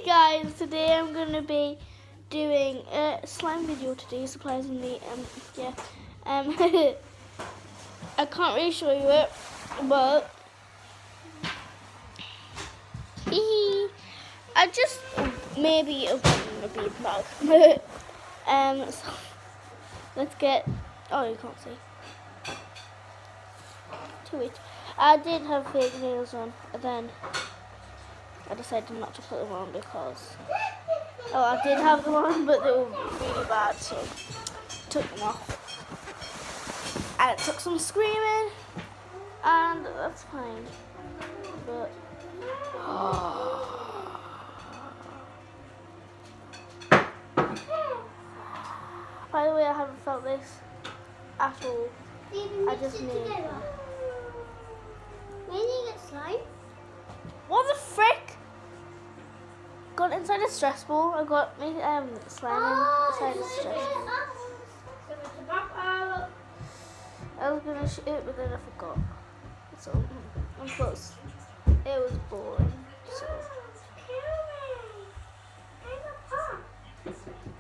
Guys, today I'm gonna be doing a slime video today, surprisingly. I can't really show you it, but I just maybe open a bead bag. So let's get. Oh, you can't see. Too late. I did have fake nails on, and then I decided not to put them on because I did have them on, but they were really bad, so I took them off. And it took some screaming, and that's fine. But by the way, I haven't felt this at all. I just made it. When you get slime? What the frick? Got inside a stress ball. I got me slime inside a stress ball. I was gonna shoot it, but then I forgot. So I'm close. It was boring. So.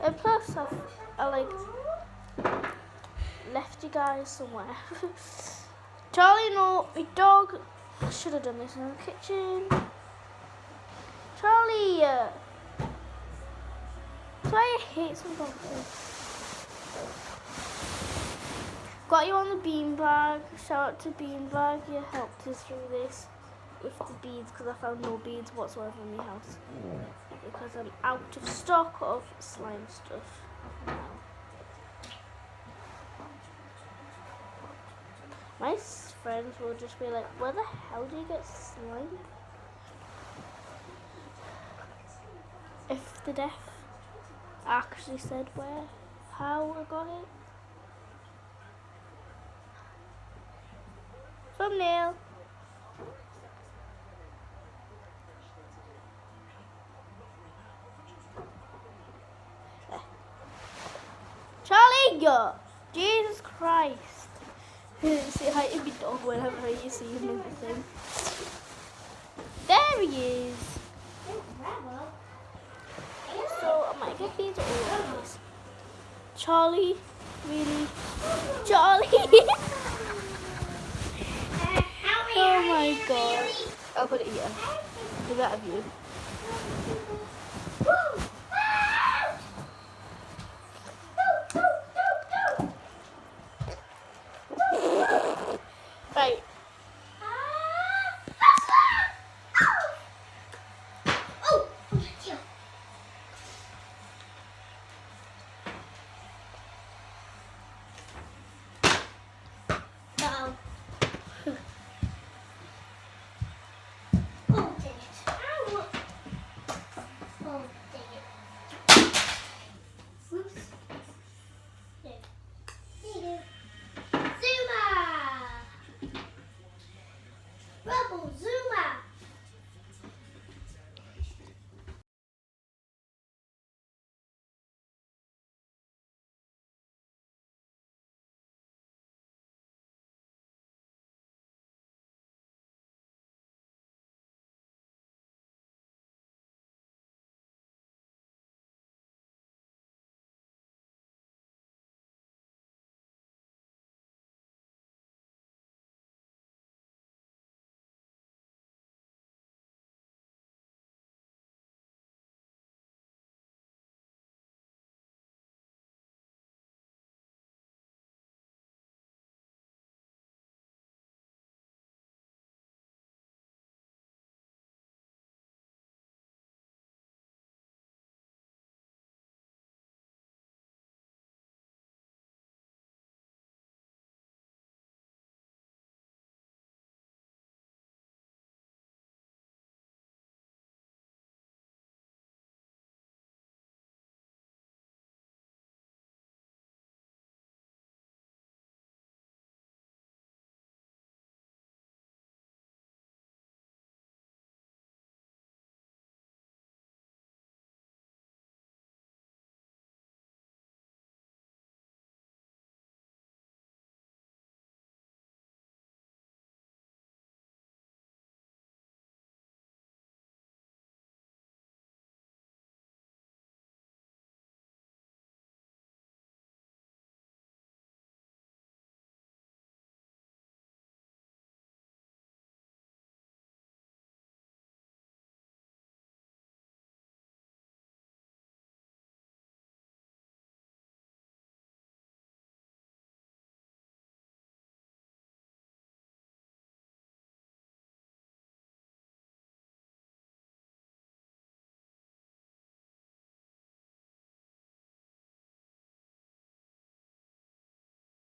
And plus, I like left you guys somewhere. Charlie, no, my dog. I should have done this in the kitchen. Charlie! That's why I hate some dogs. Got you on the beanbag. Shout out to Beanbag. You helped us through this with the beads because I found no beads whatsoever in my house. Because I'm out of stock of slime stuff now. My friends will just be like, where the hell do you get slime? If the deaf actually said how I got it. Thumbnail. Charlie, go! Jesus Christ. Say hi to my dog whenever you see him in the thing. There he is. So I might get these all over this. Charlie, really? Charlie! Oh my god. I'll put it here. Is that a view?